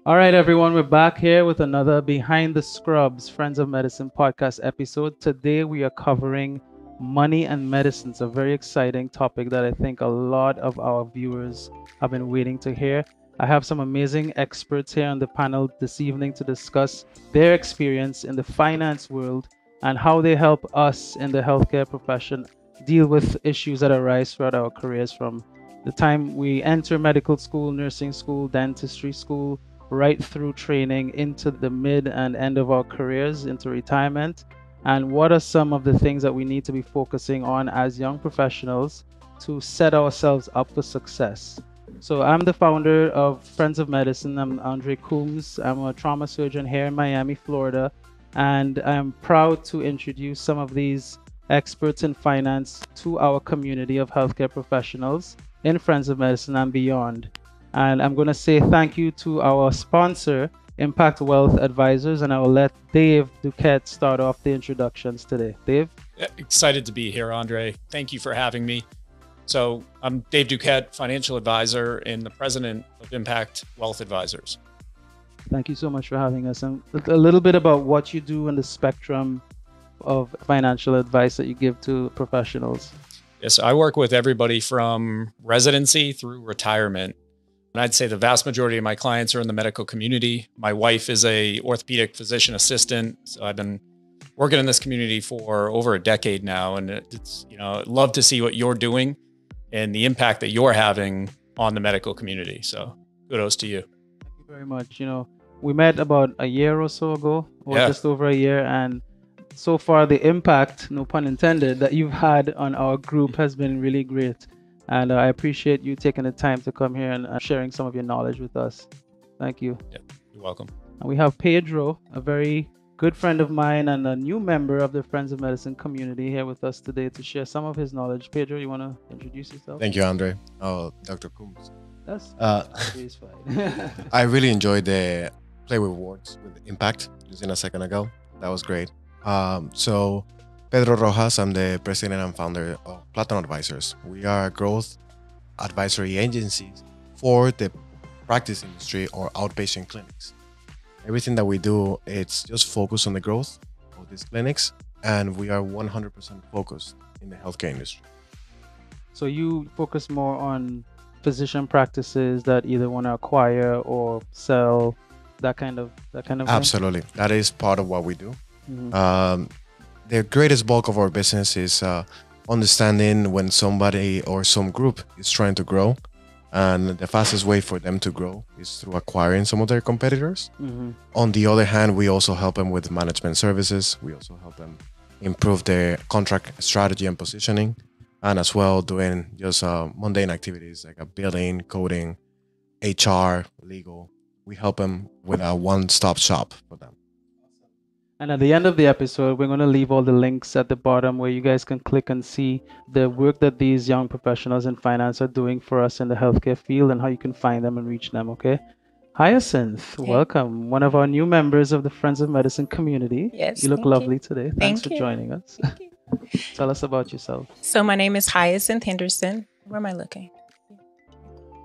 All right, everyone, we're back here with another Behind the Scrubs Friends of Medicine podcast episode. Today we are covering money and medicine. It's a very exciting topic that I think a lot of our viewers have been waiting to hear. I have some amazing experts here on the panel this evening to discuss their experience in the finance world and how they help us in the healthcare profession deal with issues that arise throughout our careers from the time we enter medical school, nursing school, dentistry school, right through training into the mid and end of our careers, into retirement. And what are some of the things that we need to be focusing on as young professionals to set ourselves up for success? So I'm the founder of Friends of Medicine. I'm Andre Coombs. I'm a trauma surgeon here in Miami, Florida. And I'm proud to introduce some of these experts in finance to our community of healthcare professionals in Friends of Medicine and beyond. And I'm going to say thank you to our sponsor, Impact Wealth Advisors, and I will let Dave Daquette start off the introductions today. Dave? Excited to be here, Andre. Thank you for having me. So I'm Dave Daquette, financial advisor and the president of Impact Wealth Advisors. Thank you so much for having us. And a little bit about what you do in the spectrum of financial advice that you give to professionals. Yes, I work with everybody from residency through retirement. And I'd say the vast majority of my clients are in the medical community. My wife is a orthopedic physician assistant. So I've been working in this community for over a decade now. And it's, love to see what you're doing and the impact that you're having on the medical community. So kudos to you. Thank you very much. We met about a year or so ago, or just over a year. And so far, the impact, no pun intended, that you've had on our group has been really great. And I appreciate you taking the time to come here and sharing some of your knowledge with us. Thank you. Yeah, you're welcome. And we have Pedro, a very good friend of mine and a new member of the Friends of Medicine community here with us today to share some of his knowledge. Pedro, you want to introduce yourself? Thank you, Andre. Oh, Dr. Coombs. That's fine. I really enjoyed the Play with Words with Impact just a second ago. That was great. So Pedro Rojas, I'm the president and founder of Platinum Advisors. We are a growth advisory agency for the practice industry or outpatient clinics. Everything that we do, it's just focused on the growth of these clinics, and we are 100% focused in the healthcare industry. So you focus more on physician practices that either want to acquire or sell, that kind of Absolutely. thing? That is part of what we do. Mm-hmm. The greatest bulk of our business is understanding when somebody or some group is trying to grow, and the fastest way for them to grow is through acquiring some of their competitors. Mm-hmm. On the other hand, we also help them with management services. We also help them improve their contract strategy and positioning, and as well doing just mundane activities like billing, coding, HR, legal. We help them with a one-stop shop for them. And at the end of the episode, we're going to leave all the links at the bottom where you guys can click and see the work that these young professionals in finance are doing for us in the healthcare field and how you can find them and reach them, okay? Hyacinth, welcome. One of our new members of the Friends of Medicine community. Yes, you look lovely today. Thanks for joining us. Thank you. Tell us about yourself. So my name is Hyacinth Henderson. Where am I looking?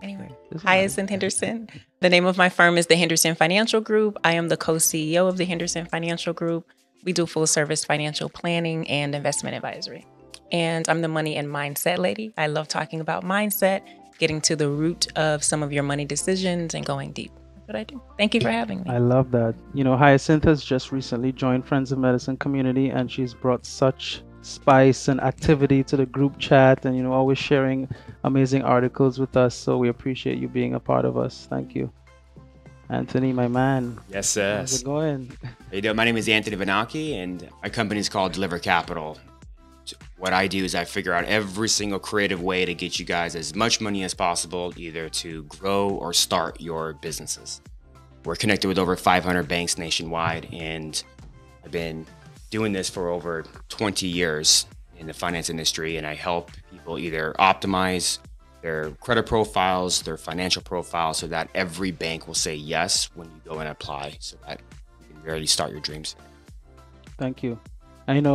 Anyway, Hyacinth Henderson. The name of my firm is the Henderson Financial Group. I am the co-CEO of the Henderson Financial Group. We do full service financial planning and investment advisory. And I'm the money and mindset lady. I love talking about mindset, getting to the root of some of your money decisions and going deep. That's what I do. Thank you for having me. I love that. Hyacinth has just recently joined Friends of Medicine community, and she's brought such spice and activity to the group chat, and always sharing amazing articles with us. So we appreciate you being a part of us. Thank you. Anthony, my man. Yes, How's it going? How you doing? My name is Anthony Vanaki, and my company is called Deliver Capital. What I do is I figure out every single creative way to get you guys as much money as possible, either to grow or start your businesses. We're connected with over 500 banks nationwide, and I've been doing this for over 20 years in the finance industry, and I help people either optimize their credit profiles, their financial profiles, so that every bank will say yes when you go and apply, so that you can really start your dreams. Thank you. And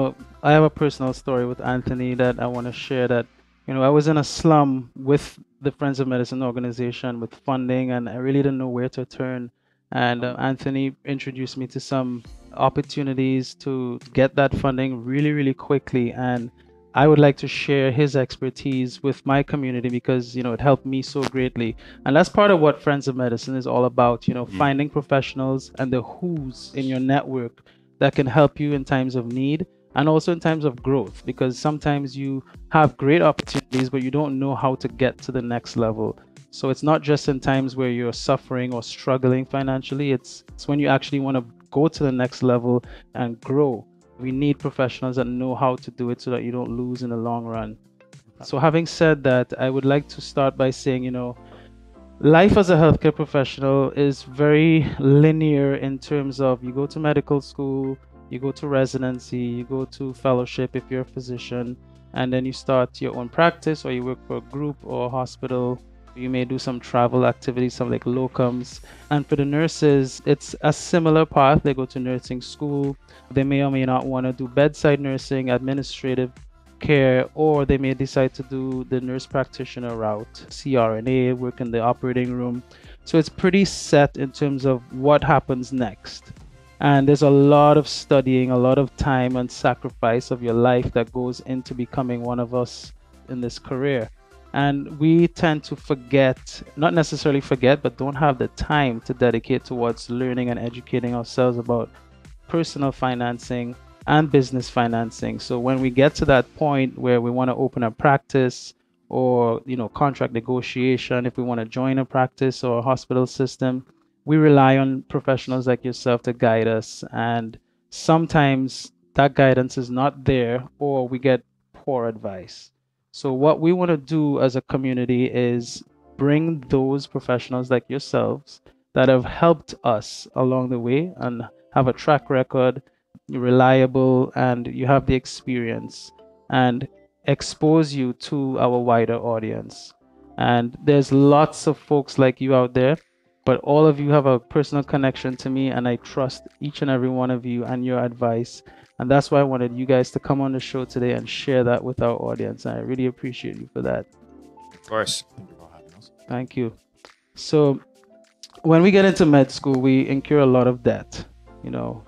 I have a personal story with Anthony that I want to share. That I was in a slum with the Friends of Medicine organization with funding, and I really didn't know where to turn. And Anthony introduced me to some opportunities to get that funding really, really quickly. And I would like to share his expertise with my community because, it helped me so greatly. And that's part of what Friends of Medicine is all about, finding professionals and the who's in your network that can help you in times of need and also in times of growth, because sometimes you have great opportunities, but you don't know how to get to the next level. So it's not just in times where you're suffering or struggling financially, it's when you actually want to go to the next level and grow. We need professionals that know how to do it so that you don't lose in the long run. So having said that, I would like to start by saying, life as a healthcare professional is very linear in terms of you go to medical school, you go to residency, you go to fellowship if you're a physician, and then you start your own practice or you work for a group or a hospital. You may do some travel activities, some like locums. And for the nurses, it's a similar path. They go to nursing school. They may or may not want to do bedside nursing, administrative care, or they may decide to do the nurse practitioner route, CRNA, work in the operating room. So it's pretty set in terms of what happens next. And there's a lot of studying, a lot of time and sacrifice of your life that goes into becoming one of us in this career. And we tend to forget, not necessarily forget, but don't have the time to dedicate towards learning and educating ourselves about personal financing and business financing. So when we get to that point where we want to open a practice or, contract negotiation, if we want to join a practice or a hospital system, we rely on professionals like yourself to guide us. And sometimes that guidance is not there or we get poor advice. So what we want to do as a community is bring those professionals like yourselves that have helped us along the way and have a track record, you're reliable, and you have the experience, and expose you to our wider audience. And there's lots of folks like you out there, but all of you have a personal connection to me, and I trust each and every one of you and your advice. And that's why I wanted you guys to come on the show today and share that with our audience. And I really appreciate you for that. Of course. Thank you. So when we get into med school, we incur a lot of debt,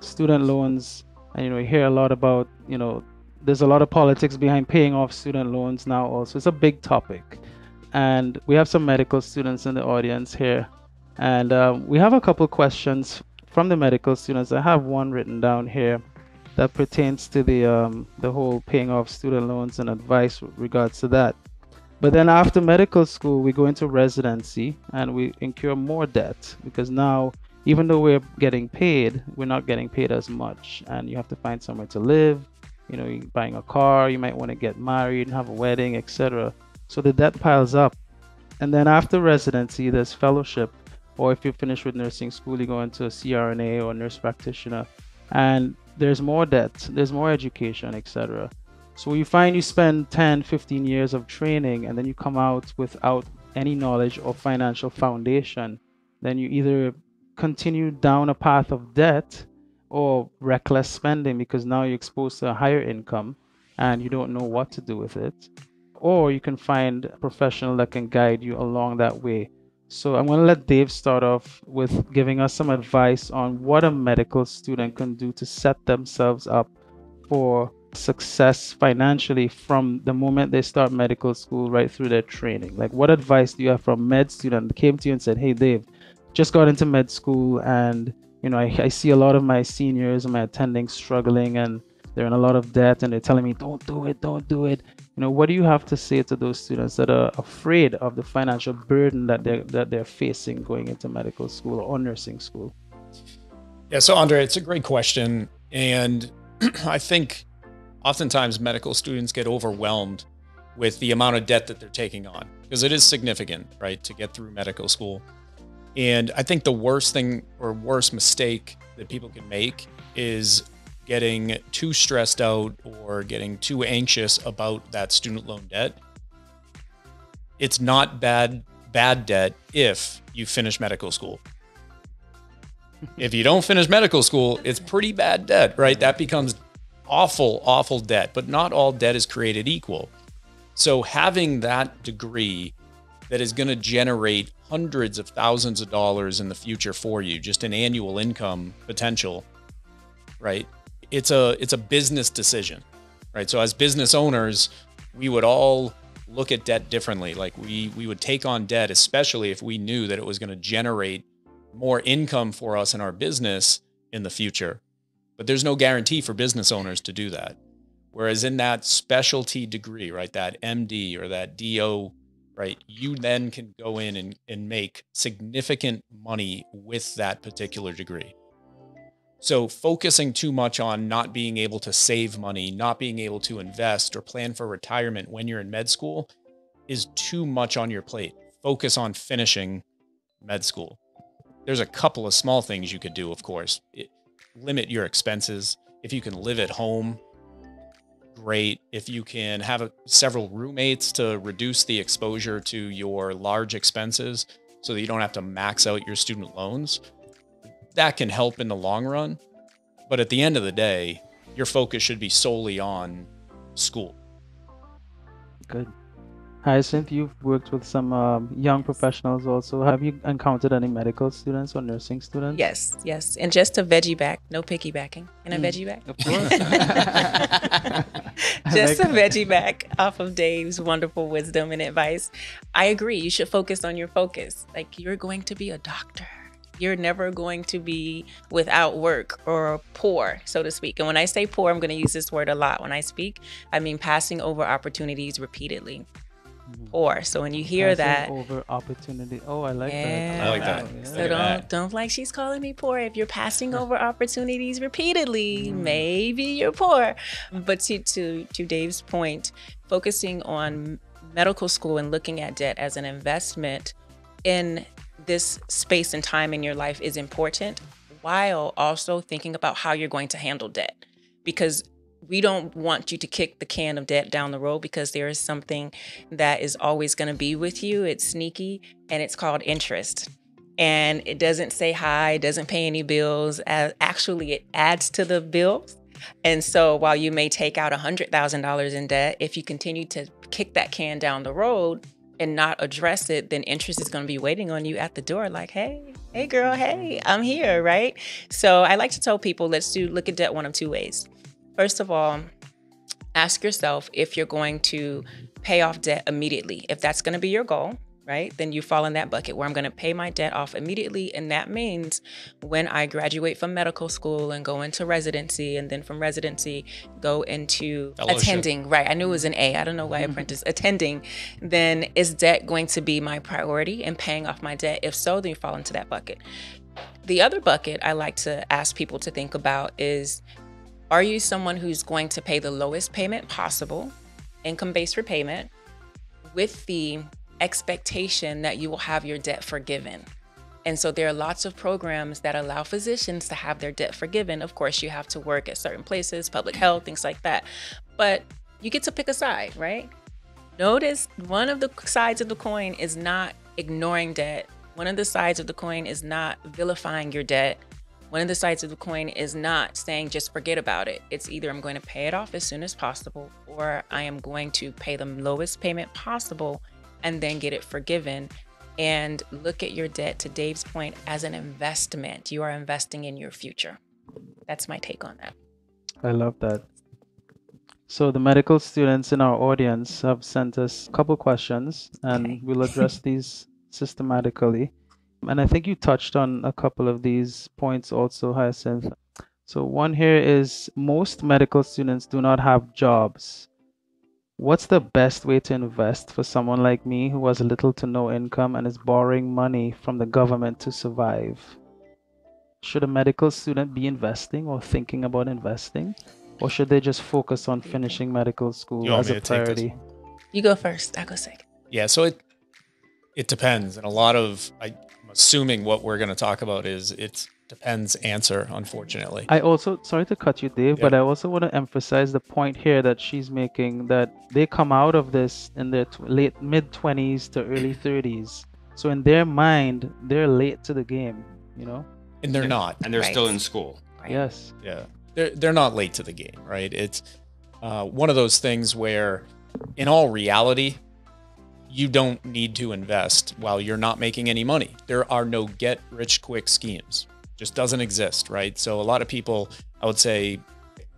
student loans. And, you hear a lot about, there's a lot of politics behind paying off student loans now also. It's a big topic. And we have some medical students in the audience here. And we have a couple questions from the medical students. I have one written down here that pertains to the whole paying off student loans and advice with regards to that. But then after medical school, we go into residency and we incur more debt because now, even though we're getting paid, we're not getting paid as much. And you have to find somewhere to live. You're buying a car, you might want to get married and have a wedding, etc. So the debt piles up. And then after residency, there's fellowship. Or if you're finished with nursing school, you go into a CRNA or nurse practitioner. And there's more debt, there's more education, etc. So you find you spend 10, 15 years of training and then you come out without any knowledge or financial foundation. Then you either continue down a path of debt or reckless spending because now you're exposed to a higher income and you don't know what to do with it. Or you can find a professional that can guide you along that way. So I'm going to let Dave start off with giving us some advice on what a medical student can do to set themselves up for success financially from the moment they start medical school right through their training. Like, what advice do you have from a med student that came to you and said, hey, Dave, just got into med school and, I see a lot of my seniors and my attendings struggling and they're in a lot of debt and they're telling me, don't do it. What do you have to say to those students that are afraid of the financial burden that they're facing going into medical school or nursing school? Yeah, so Andre, it's a great question. And I think oftentimes medical students get overwhelmed with the amount of debt that they're taking on because it is significant, right, to get through medical school. And I think the worst thing or worst mistake that people can make is getting too stressed out or getting too anxious about that student loan debt. It's not bad debt if you finish medical school. If you don't finish medical school, it's pretty bad debt, right? That becomes awful debt, but not all debt is created equal. So having that degree that is going to generate hundreds of thousands of dollars in the future for you, just an annual income potential, right? It's a business decision, right? So as business owners, we would all look at debt differently. Like we would take on debt, especially if we knew that it was going to generate more income for us in our business in the future. But there's no guarantee for business owners to do that. Whereas in that specialty degree, right, that MD or that DO, right, you then can go in and make significant money with that particular degree. So focusing too much on not being able to save money, not being able to invest or plan for retirement when you're in med school is too much on your plate. Focus on finishing med school. There's a couple of small things you could do, of course. Limit your expenses. If you can live at home, great. If you can have several roommates to reduce the exposure to your large expenses so that you don't have to max out your student loans, that can help in the long run. But at the end of the day, your focus should be solely on school. Good. Hyacinth, you've worked with some young professionals also. Have you encountered any medical students or nursing students? Yes. And just a veggie back, no piggybacking. Can I veggie back? Of course. Just a veggie back off of Dave's wonderful wisdom and advice. I agree. You should focus on your focus. Like, you're going to be a doctor. You're never going to be without work or poor, so to speak. And when I say poor, I'm going to use this word a lot. When I speak, I mean passing over opportunities repeatedly. Poor. So when you hear that, over opportunity. Oh, I like that. I like that. So don't like she's calling me poor. If you're passing over opportunities repeatedly, maybe you're poor. But to Dave's point, focusing on medical school and looking at debt as an investment in this space and time in your life is important, while also thinking about how you're going to handle debt. Because we don't want you to kick the can of debt down the road, because there is something that is always going to be with you. It's sneaky, and it's called interest. And it doesn't say hi, it doesn't pay any bills. Actually, it adds to the bills. And so while you may take out $100,000 in debt, if you continue to kick that can down the road and not address it, then interest is going to be waiting on you at the door like, hey girl, hey, I'm here, right? So I like to tell people, look at debt one of two ways. First of all, ask yourself if you're going to pay off debt immediately. If that's going to be your goal, right, then you fall in that bucket where I'm going to pay my debt off immediately. And that means when I graduate from medical school and go into residency, and then from residency go into attending, right? I knew it was an A. I don't know why apprentice attending. Then is debt going to be my priority and paying off my debt? If so, then you fall into that bucket. The other bucket I like to ask people to think about is, are you someone who's going to pay the lowest payment possible, income-based repayment, with the expectation that you will have your debt forgiven? And so there are lots of programs that allow physicians to have their debt forgiven. Of course, you have to work at certain places, public health, things like that. But you get to pick a side, right? Notice one of the sides of the coin is not ignoring debt. One of the sides of the coin is not vilifying your debt. One of the sides of the coin is not saying just forget about it. It's either I'm going to pay it off as soon as possible, or I am going to pay the lowest payment possible and then get it forgiven. And look at your debt, to Dave's point, as an investment. You are investing in your future. That's my take on that. I love that. So the medical students in our audience have sent us a couple questions, and we'll address these systematically. And I think you touched on a couple of these points also, Hyacinth. So one here is, most medical students do not have jobs. What's the best way to invest for someone like me who has little to no income and is borrowing money from the government to survive? Should a medical student be investing or thinking about investing? Or should they just focus on finishing medical school as a priority? You go first, I go second. Yeah, so it depends. And a lot of, I'm assuming what we're going to talk about is it depends answer, unfortunately. I also, sorry to cut you, Dave, but I also want to emphasize the point here that she's making, that they come out of this in their late mid-20s to early 30s. So in their mind, they're late to the game, you know? And they're not. And they're still in school. Right. Yes. Yeah. They're not late to the game, right? It's one of those things where, in all reality, you don't need to invest while you're not making any money. There are no get rich quick schemes. Just doesn't exist, right? So a lot of people, I would say,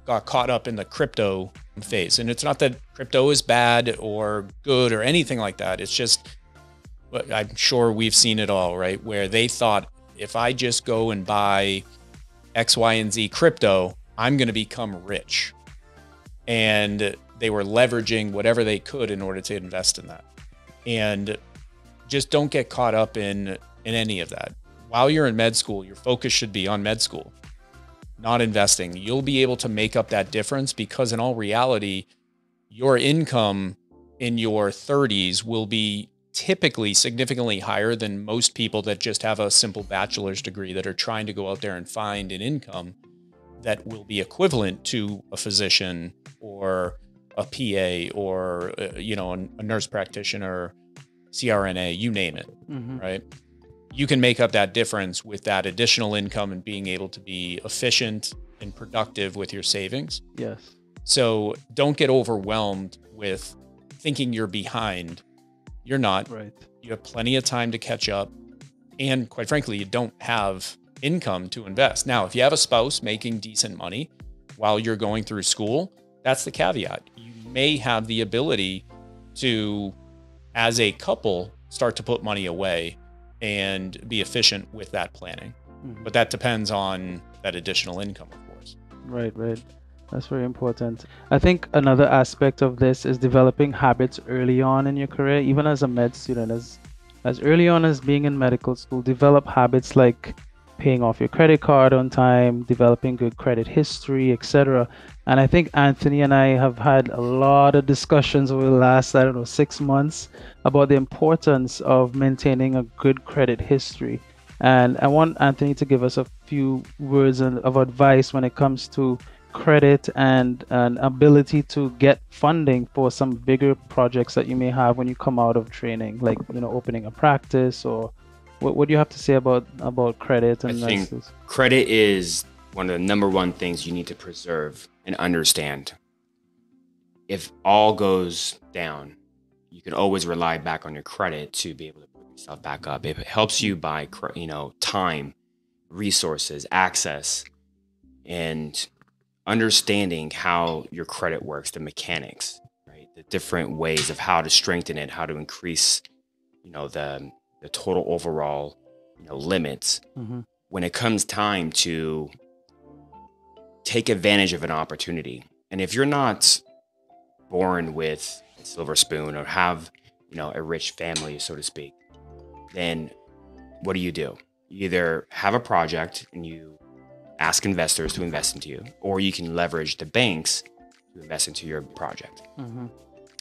got caught up in the crypto phase. And it's not that crypto is bad or good or anything like that. It's just, I'm sure we've seen it all, right? Where they thought, if I just go and buy X, Y, and Z crypto, I'm going to become rich. And they were leveraging whatever they could in order to invest in that. And just don't get caught up in any of that. While you're in med school, your focus should be on med school, not investing. You'll be able to make up that difference because in all reality, your income in your 30s will be typically significantly higher than most people that just have a simple bachelor's degree that are trying to go out there and find an income that will be equivalent to a physician or a PA or a nurse practitioner, CRNA, you name it, right? You can make up that difference with that additional income and being able to be efficient and productive with your savings. Yes. So don't get overwhelmed with thinking you're behind. You're not. Right. You have plenty of time to catch up. And quite frankly, you don't have income to invest. Now, if you have a spouse making decent money while you're going through school, that's the caveat. You may have the ability to, as a couple, start to put money away and be efficient with that planning. But that depends on that additional income, of course. Right. That's very important. I think another aspect of this is developing habits early on in your career, even as a med student, as early on as being in medical school. Develop habits like paying off your credit card on time, developing good credit history, etc. And I think Anthony and I have had a lot of discussions over the last, 6 months about the importance of maintaining a good credit history. And I want Anthony to give us a few words of advice when it comes to credit and an ability to get funding for some bigger projects that you may have when you come out of training, like opening a practice. Or what do you have to say about credit? And I think credit is one of the number one things you need to preserve and understand. If all goes down, you can always rely back on your credit to be able to put yourself back up. It helps you buy time, resources, access, and understanding how your credit works, the mechanics, right? The different ways of how to strengthen it, how to increase, the total overall, limits. When it comes time to take advantage of an opportunity. And if you're not born with a silver spoon or have, a rich family, so to speak, then what do? You either have a project and you ask investors to invest into you, or you can leverage the banks to invest into your project. And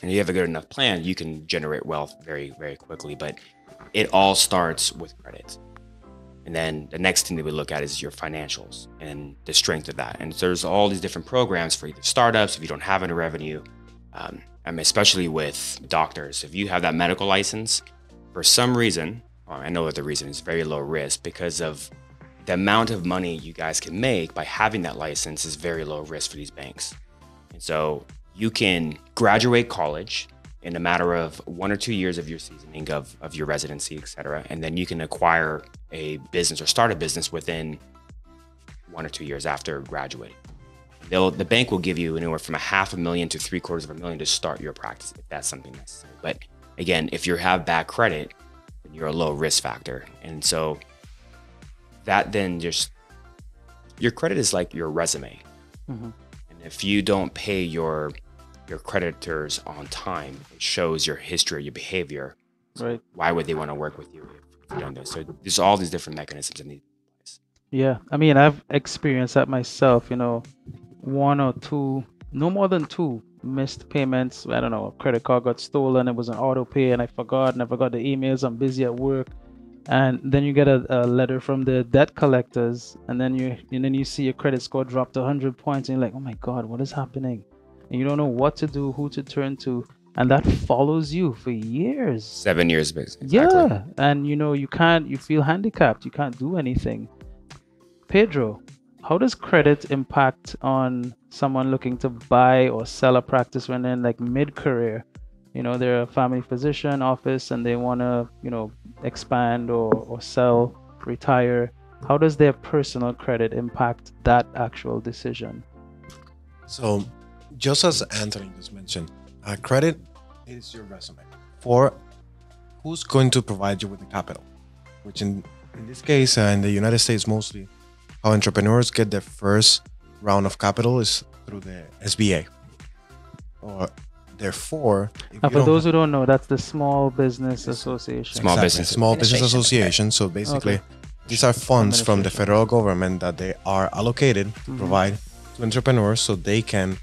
if you have a good enough plan, you can generate wealth very, very quickly. But it all starts with credit. And then the next thing that we look at is your financials and the strength of that. And so there's all these different programs for either startups, if you don't have any revenue, especially with doctors. If you have that medical license, for some reason, I know that the reason is very low risk because of the amount of money you guys can make by having that license is very low risk for these banks. And so you can graduate college in a matter of 1 or 2 years of your seasoning of your residency, et cetera. And then you can acquire a business or start a business within 1 or 2 years after graduating. The bank will give you anywhere from $500,000 to $750,000 to start your practice if that's something necessary. But again, if you have bad credit, then you're a low risk factor. And so that then just, your credit is like your resume. And if you don't pay your creditors on time, it shows your history, your behavior. Right. Why would they want to work with you if you don't do it? So there's all these different mechanisms in these places. Yeah. I mean, I've experienced that myself, 1 or 2, no more than 2 missed payments. I don't know, a credit card got stolen. It was an auto pay and I never got the emails. I'm busy at work. And then you get a letter from the debt collectors, and then you see your credit score drop to 100 points, and you're like, oh my God, what is happening? And you don't know what to do, who to turn to, and that follows you for years. 7 years, basically. Yeah, and you feel handicapped, you can't do anything. Pedro, how does credit impact on someone looking to buy or sell a practice when they're in like mid-career? they're a family physician office and they want to, expand or sell, retire. How does their personal credit impact that actual decision? So, just as Anthony just mentioned, credit is your resume for who's going to provide you with the capital, which in this case, in the United States, mostly how entrepreneurs get their first round of capital is through the SBA. Or therefore, for those who don't know, that's the Small Business Association. Small Business Association. So basically, these are funds from the federal government that they are allocated to provide to entrepreneurs so they can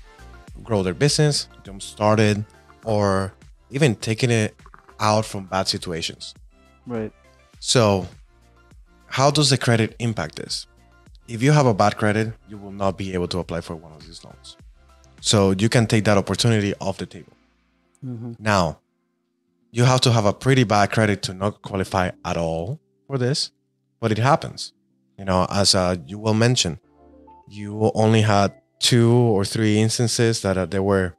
grow their business, get them started, or even taking it out from bad situations. Right. So how does the credit impact this? If you have a bad credit, you will not be able to apply for one of these loans. So you can take that opportunity off the table. Now, you have to have a pretty bad credit to not qualify at all for this, but it happens. As you will mention, you only had 2 or 3 instances that there were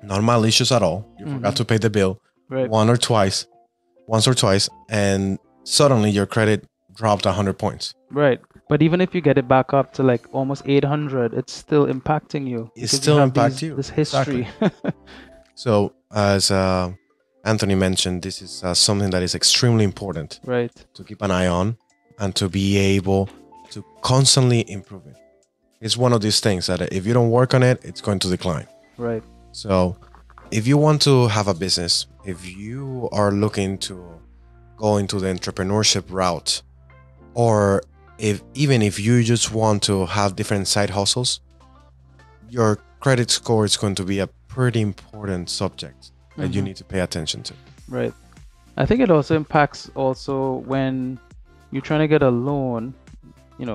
normal issues at all. You forgot to pay the bill once or twice, and suddenly your credit dropped 100 points. Right. But even if you get it back up to like almost 800, it's still impacting you. It still impacts you. This history. Exactly. So as Anthony mentioned, this is something that is extremely important to keep an eye on and to be able to constantly improve it. It's one of these things that if you don't work on it, it's going to decline. Right. So if you want to have a business, if you are looking to go into the entrepreneurship route, or even if you just want to have different side hustles, your credit score is going to be a pretty important subject that you need to pay attention to. Right. I think it also impacts when you're trying to get a loan,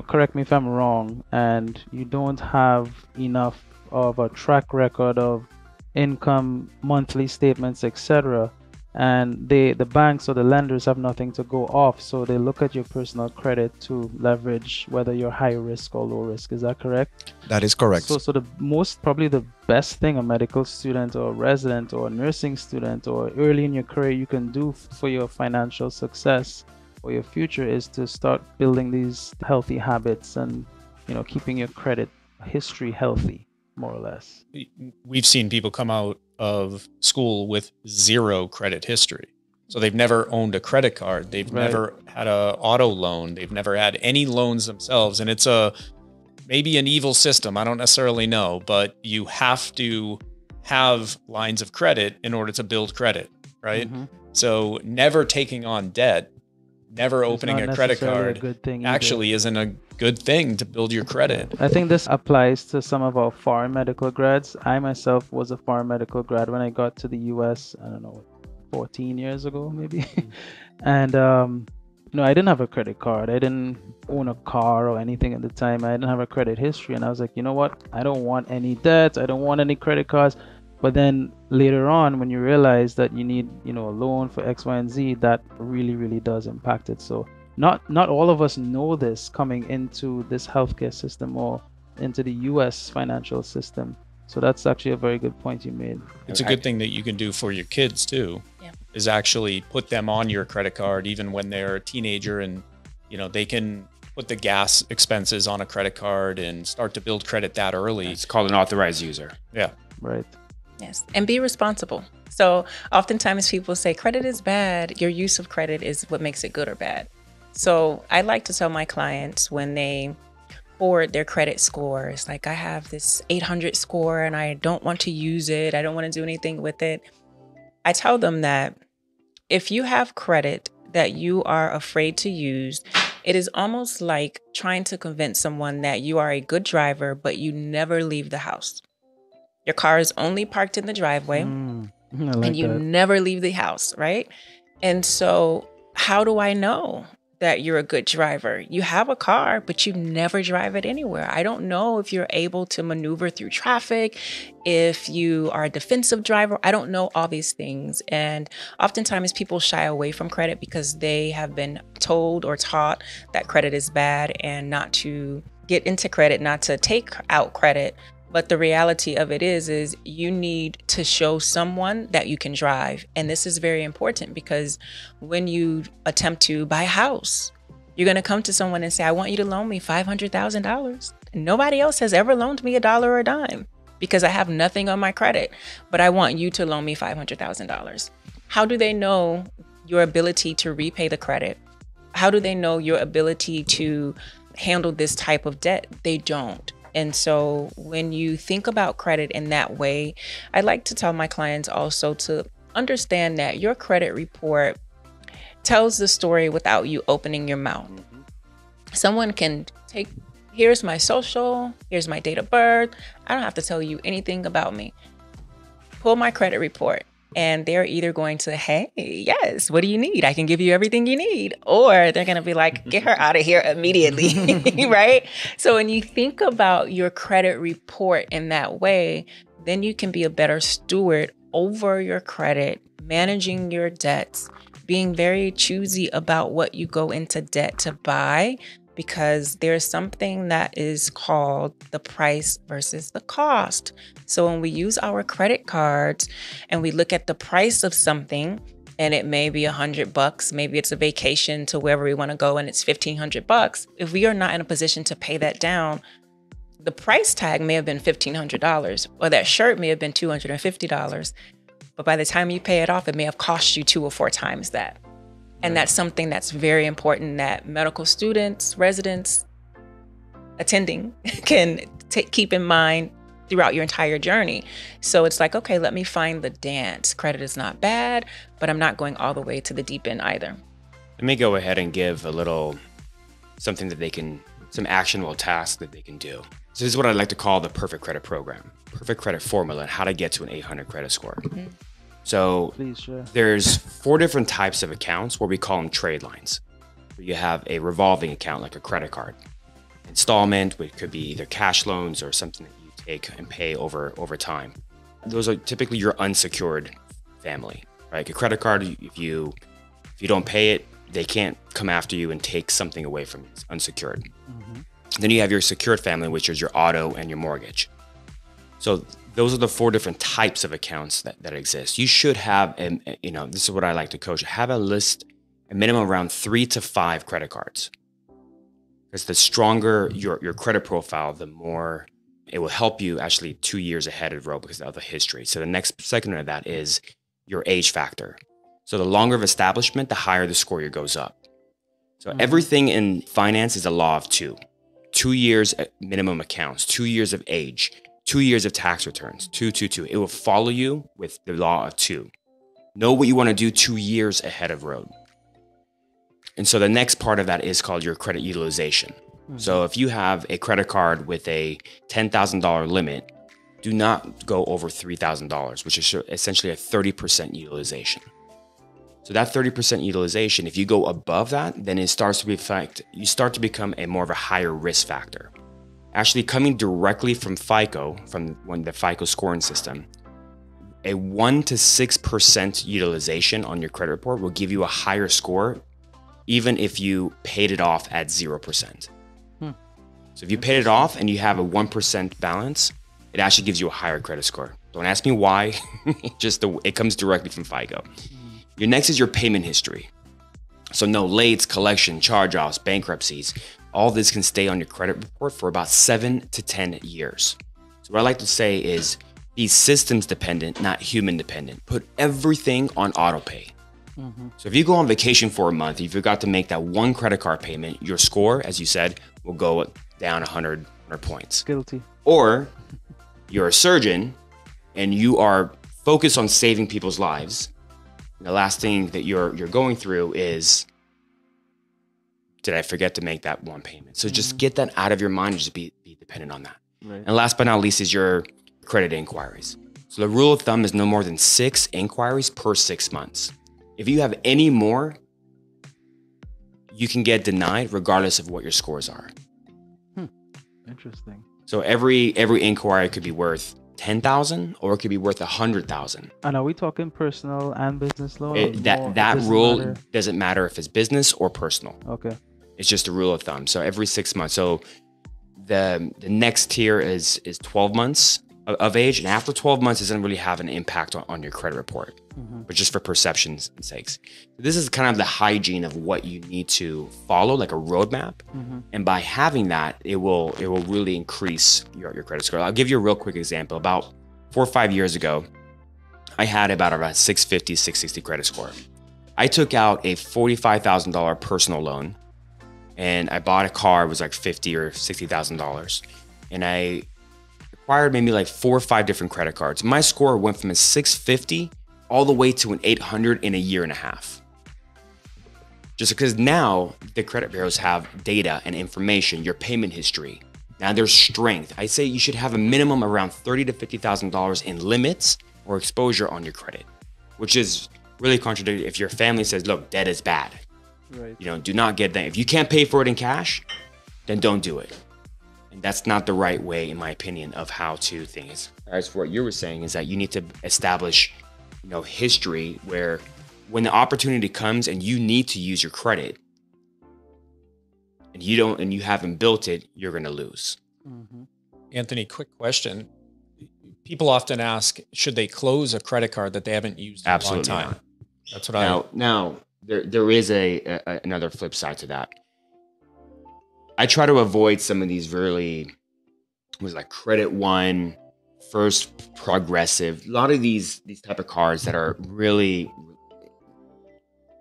correct me if I'm wrong, and you don't have enough of a track record of income, monthly statements, etc. And the banks or the lenders have nothing to go off, so they look at your personal credit to leverage whether you're high risk or low risk. Is that correct? That is correct. So probably the best thing a medical student or a resident or a nursing student or early in your career you can do for your financial success or your future is to start building these healthy habits and keeping your credit history healthy, more or less. We've seen people come out of school with 0 credit history. So they've never owned a credit card. They've never had an auto loan. They've never had any loans themselves. And it's maybe an evil system. I don't necessarily know, but you have to have lines of credit in order to build credit, right? So never taking on debt, never opening a credit card actually isn't a good thing to build your credit. I think this applies to some of our foreign medical grads. I myself was a foreign medical grad when I got to the US, I don't know, 14 years ago maybe. And I didn't have a credit card. I didn't own a car or anything at the time. I didn't have a credit history, and I was like, you know what, I don't want any debts, I don't want any credit cards. But then later on, when you realize that you need, a loan for X, Y, and Z, that really, really does impact it. So not all of us know this coming into this healthcare system or into the US financial system. So that's actually a very good point you made. It's a good thing that you can do for your kids too, is actually put them on your credit card even when they're a teenager, and they can put the gas expenses on a credit card and start to build credit that early. It's called an authorized user. Yeah. Right. Yes. And be responsible. So oftentimes people say credit is bad. Your use of credit is what makes it good or bad. So I like to tell my clients when they forward their credit scores, like I have this 800 score and I don't want to use it. I don't want to do anything with it. I tell them that if you have credit that you are afraid to use, it is almost like trying to convince someone that you are a good driver, but you never leave the house. Your car is only parked in the driveway and you never leave the house, right? And so how do I know that you're a good driver? You have a car, but you never drive it anywhere. I don't know if you're able to maneuver through traffic, if you are a defensive driver. I don't know all these things. And oftentimes people shy away from credit because they have been told or taught that credit is bad and not to get into credit, not to take out credit. But the reality of it is you need to show someone that you can drive. And this is very important because when you attempt to buy a house, you're going to come to someone and say, I want you to loan me $500,000. Nobody else has ever loaned me $1 or a dime because I have nothing on my credit, but I want you to loan me $500,000. How do they know your ability to repay the credit? How do they know your ability to handle this type of debt? They don't. And so when you think about credit in that way, I like to tell my clients also to understand that your credit report tells the story without you opening your mouth. Someone can take, here's my social, here's my date of birth. I don't have to tell you anything about me. Pull my credit report. And they're either going to, hey, yes, what do you need? I can give you everything you need. Or they're going to be like, get her out of here immediately, right? So when you think about your credit report in that way, then you can be a better steward over your credit, managing your debts, being very choosy about what you go into debt to buy, because there's something that is called the price versus the cost. So when we use our credit cards and we look at the price of something, and it may be $100, maybe it's a vacation to wherever we want to go and it's $1,500. If we are not in a position to pay that down, the price tag may have been $1,500, or that shirt may have been $250. But by the time you pay it off, it may have cost you 2 or 4 times that. And that's something that's very important that medical students, residents, attending can keep in mind throughout your entire journey. So it's like, okay, let me find the dance. Credit is not bad, but I'm not going all the way to the deep end either. Let me go ahead and give a little something that they can, some actionable tasks that they can do. So this is what I like to call the perfect credit program, perfect credit formula, and how to get to an 800 credit score. Mm-hmm. So there's 4 different types of accounts where we call them trade lines. You have a revolving account like a credit card, installment, which could be either cash loans or something that you take and pay over time. Those are typically your unsecured family, right? Like a credit card, if you don't pay it, they can't come after you and take something away from you. It's unsecured. Mm-hmm. Then you have your secured family, which is your auto and your mortgage. So those are the 4 different types of accounts that exist. You should have, this is what I like to coach, have a list, a minimum around 3 to 5 credit cards. Because the stronger your credit profile, the more it will help you actually 2 years ahead of the road because of the history. So the next second of that is your age factor. So the longer of establishment, the higher the score goes up. So everything in finance is a law of 2. 2 years minimum accounts, 2 years of age, 2 years of tax returns, 2. It will follow you with the law of 2. Know what you want to do 2 years ahead of road. And so the next part of that is called your credit utilization. Mm-hmm. So if you have a credit card with a $10,000 limit, do not go over $3,000, which is essentially a 30% utilization. So that 30% utilization, if you go above that, then it starts to reflect, you start to become a more of a higher risk factor. Actually coming directly from FICO, from the FICO scoring system, a 1 to 6% utilization on your credit report will give you a higher score, even if you paid it off at 0%. So if you paid it off and you have a 1% balance, it actually gives you a higher credit score. Don't ask me why, it comes directly from FICO. Your next is your payment history. So no lates, collection, charge-offs, bankruptcies, all this can stay on your credit report for about 7 to 10 years. So what I like to say is be systems dependent, not human dependent. Put everything on auto pay. Mm-hmm. So if you go on vacation for a month, if you forgot to make that one credit card payment, your score, as you said, will go down 100 points. Guilty. Or you're a surgeon and you are focused on saving people's lives. And the last thing that you're going through is, did I forget to make that one payment? So just get that out of your mind and just be dependent on that. Right. And last but not least is your credit inquiries. So the rule of thumb is no more than 6 inquiries per 6 months. If you have any more, you can get denied regardless of what your scores are. Interesting. So every inquiry could be worth 10,000 or it could be worth 100,000. And are we talking personal and business loan? That rule doesn't matter if it's business or personal. Okay. It's just a rule of thumb. So every 6 months. So the next tier is 12 months of age, and after 12 months, it doesn't really have an impact on your credit report, but just for perception's sakes. This is kind of the hygiene of what you need to follow, like a roadmap. And by having that, it will really increase your credit score. I'll give you a real quick example. About 4 or 5 years ago, I had about a 650, 660 credit score. I took out a $45,000 personal loan, and I bought a car. It was like $50,000 or $60,000, and I acquired maybe like 4 or 5 different credit cards. My score went from a 650 all the way to an 800 in a year and a half. Just because now the credit bureaus have data and information, your payment history. Now there's strength. I say you should have a minimum around $30,000 to $50,000 in limits or exposure on your credit, which is really contradictory if your family says, look, debt is bad. Right. Do not get that. If you can't pay for it in cash, then don't do it. And that's not the right way, in my opinion, of how to things. As for what you were saying, is that you need to establish, history where when the opportunity comes and you need to use your credit and you haven't built it, you're going to lose. Anthony, quick question. People often ask, should they close a credit card that they haven't used in Absolutely a long time? not. That's what Now there is another flip side to that. I try to avoid some of these really, like Credit One, First Progressive, a lot of these type of cards that are really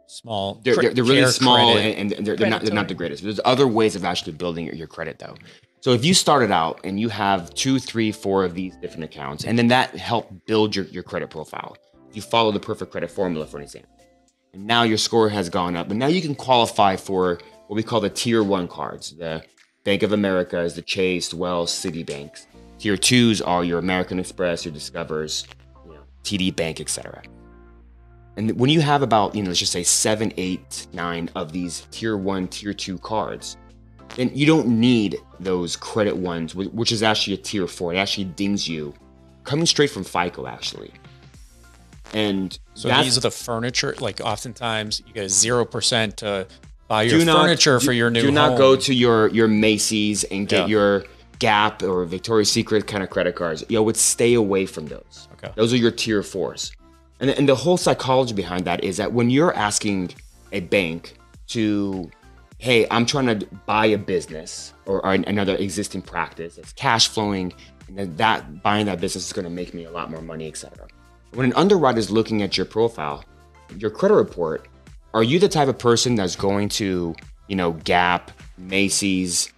small. They're really small credit. and they're not the greatest. There's other ways of actually building your credit though. So if you started out and you have 2, 3, 4 of these different accounts, and then that helped build your credit profile. You follow the perfect credit formula, for an example. And now your score has gone up, and now you can qualify for what we call the tier 1 cards. The Bank of America's, the Chase, Wells, Citibanks. Tier 2s are your American Express, your Discovers, TD Bank, etc. And when you have about, let's just say 7, 8, 9 of these tier 1, tier 2 cards, then you don't need those Credit Ones, which is actually a tier 4. It actually dings you, coming straight from FICO, actually. And so these are the furniture. Like oftentimes you get 0% to buy your furniture for your new home. Do not go to your Macy's and get your Gap or Victoria's Secret kind of credit cards. Would stay away from those. Okay. Those are your tier 4s. And the whole psychology behind that is that when you're asking a bank to, hey, I'm trying to buy a business or another existing practice that's cash flowing, and then buying that business is going to make me a lot more money, etc. When an underwriter is looking at your profile, your credit report, are you the type of person that's going to, Gap, Macy's,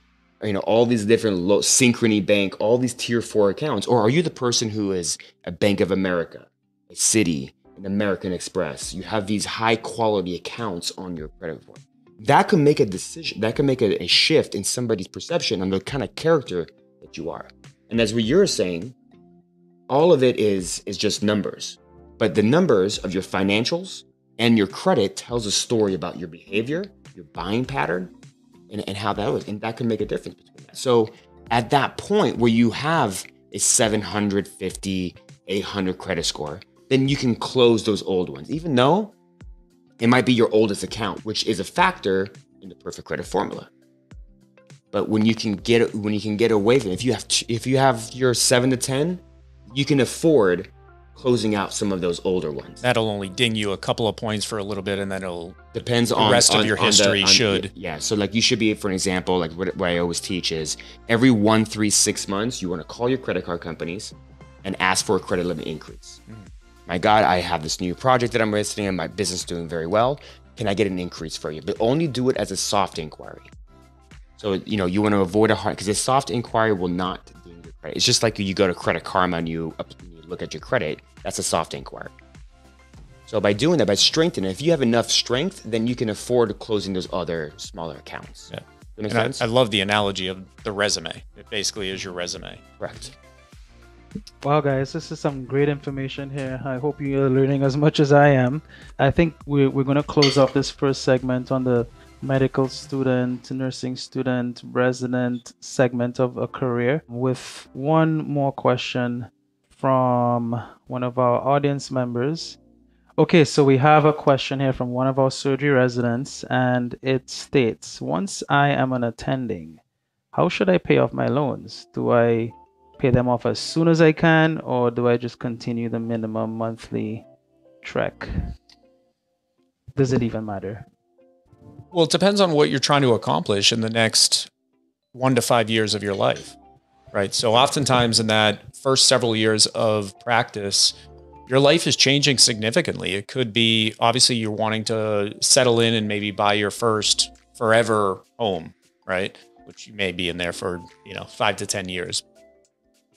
all these different Synchrony Bank, all these tier 4 accounts? Or are you the person who is a Bank of America, a Citi, an American Express? You have these high quality accounts on your credit report. That can make a decision, that can make a shift in somebody's perception on the kind of character that you are. And as what you're saying, all of it is just numbers. But the numbers of your financials and your credit tells a story about your behavior, your buying pattern, and how that was. And that can make a difference between that. So at that point where you have a 750, 800 credit score, then you can close those old ones, even though it might be your oldest account, which is a factor in the perfect credit formula. But when you can get away from it, if you have your 7 to 10, you can afford closing out some of those older ones. That'll only ding you a couple of points for a little bit, and then depends the on rest of your history. Yeah. So like you should be, for an example, like what I always teach is every 1, 3, 6 months, you want to call your credit card companies and ask for a credit limit increase. My God, I have this new project that I'm listing and my business is doing very well. Can I get an increase for you? But only do it as a soft inquiry. So, you want to avoid a hard, because a soft inquiry will not ding your credit. It's just like you go to Credit Karma and you look at your credit. That's a soft inquiry. So by doing that, by strengthening, if you have enough strength, then you can afford closing those other smaller accounts. Yeah. That makes sense? I love the analogy of the resume. It basically is your resume. Correct. Wow, guys, this is some great information here. I hope you're learning as much as I am. I think we're going to close off this first segment on the medical student, nursing student, resident segment of a career with one more question from one of our audience members. Okay, so we have a question here from one of our surgery residents, and it states, once I am an attending, how should I pay off my loans? Do I pay them off as soon as I can, or do I just continue the minimum monthly trek? Does it even matter? Well, it depends on what you're trying to accomplish in the next 1 to 5 years of your life, right? So oftentimes in that first several years of practice, your life is changing significantly. It could be, obviously, you're wanting to settle in and maybe buy your first forever home, right? Which you may be in there for, 5 to 10 years.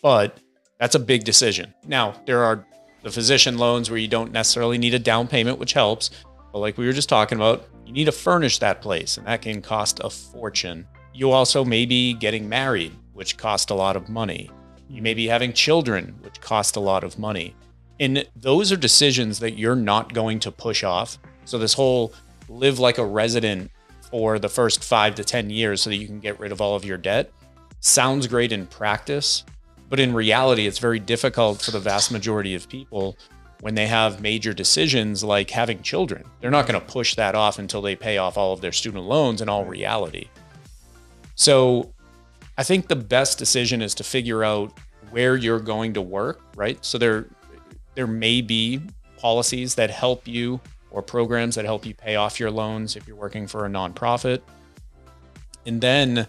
But that's a big decision. Now, there are the physician loans where you don't necessarily need a down payment, which helps. But like we were just talking about, you need to furnish that place, and that can cost a fortune. You also may be getting married, which costs a lot of money. You may be having children, which cost a lot of money. And those are decisions that you're not going to push off. So this whole live like a resident for the first 5 to 10 years so that you can get rid of all of your debt sounds great in practice, but in reality, it's very difficult for the vast majority of people when they have major decisions like having children. They're not going to push that off until they pay off all of their student loans in all reality. So I think the best decision is to figure out where you're going to work, right? So there may be policies that help you or programs that help you pay off your loans if you're working for a nonprofit. And then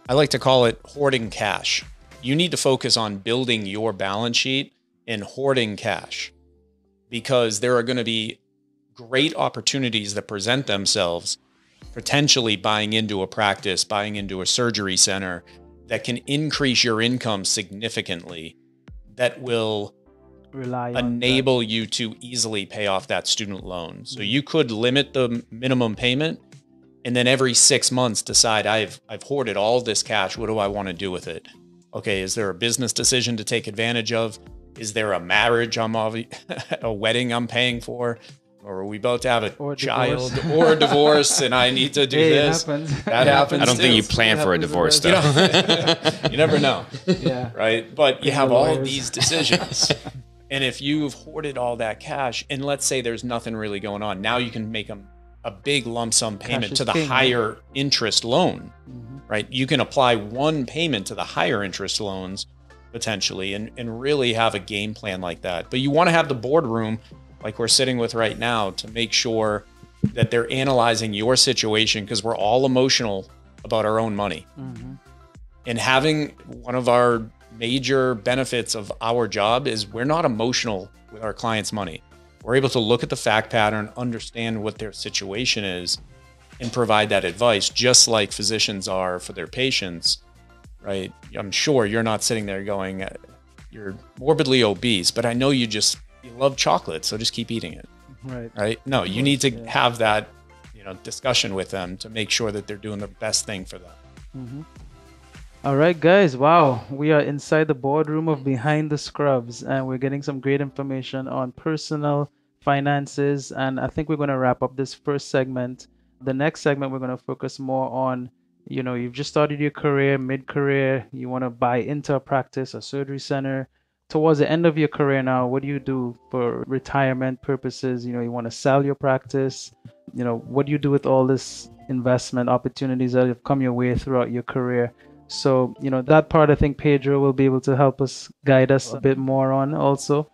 I like to call it hoarding cash. You need to focus on building your balance sheet and hoarding cash, because there are going to be great opportunities that present themselves, potentially buying into a practice, buying into a surgery center that can increase your income significantly, that will enable you to easily pay off that student loan. So you could limit the minimum payment, and then every 6 months decide, I've hoarded all this cash. What do I want to do with it? Okay, is there a business decision to take advantage of? Is there a marriage a wedding I'm paying for? Or are we about to have a child or a divorce and I need to do this? That happens. I don't think you plan for a divorce, though. You never know. Yeah. Right? But you have all of these decisions. And if you've hoarded all that cash, and let's say there's nothing really going on, now you can make a big lump sum payment to the higher interest loan, right? You can apply one payment to the higher interest loans potentially and really have a game plan like that. But you want to have the boardroom like we're sitting with right now to make sure that they're analyzing your situation, because we're all emotional about our own money. And having one of our major benefits of our job is we're not emotional with our clients' money. We're able to look at the fact pattern, understand what their situation is, and provide that advice, just like physicians are for their patients, right? I'm sure you're not sitting there going, you're morbidly obese, but I know you love chocolate, so just keep eating it. Right? No, you need to have that, discussion with them to make sure that they're doing the best thing for them. All right, guys. Wow. We are inside the boardroom of Behind the Scrubs, and we're getting some great information on personal finances. And I think we're going to wrap up this first segment. The next segment, we're going to focus more on, you've just started your career, mid-career, you want to buy into a practice, a surgery center. Towards the end of your career now, what do you do for retirement purposes? You want to sell your practice. What do you do with all this investment opportunities that have come your way throughout your career? So, that part I think Pedro will be able to help us, guide us a bit more on also.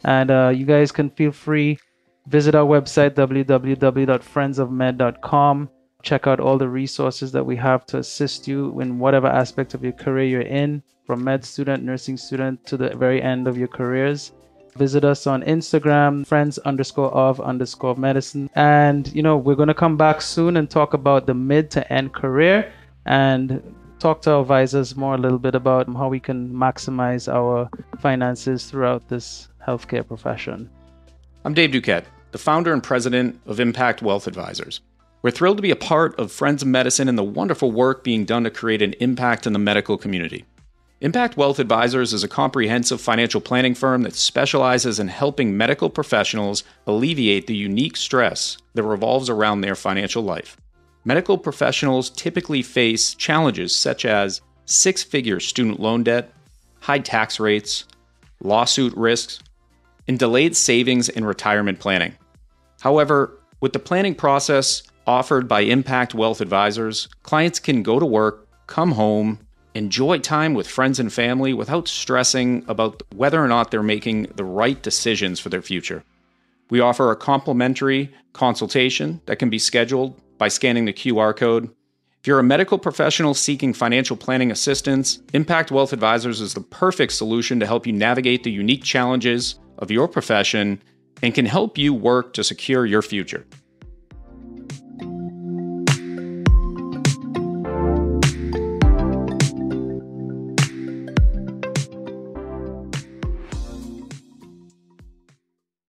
And you guys can feel free, visit our website, www.friendsofmed.com. Check out all the resources that we have to assist you in whatever aspect of your career you're in, from med student, nursing student, to the very end of your careers. Visit us on Instagram, friends_of_medicine. And, we're going to come back soon and talk about the mid to end career and talk to our advisors a little bit about how we can maximize our finances throughout this healthcare profession. I'm Dave Daquette, the founder and president of Impact Wealth Advisors. We're thrilled to be a part of Friends of Medicine and the wonderful work being done to create an impact in the medical community. Impact Wealth Advisors is a comprehensive financial planning firm that specializes in helping medical professionals alleviate the unique stress that revolves around their financial life. Medical professionals typically face challenges such as six-figure student loan debt, high tax rates, lawsuit risks, and delayed savings and retirement planning. However, with the planning process offered by Impact Wealth Advisors, clients can go to work come home, enjoy time with friends and family without stressing about whether or not they're making the right decisions for their future. We offer a complimentary consultation that can be scheduled by scanning the QR code. If you're a medical professional seeking financial planning assistance, Impact Wealth Advisors is the perfect solution to help you navigate the unique challenges of your profession and can help you work to secure your future.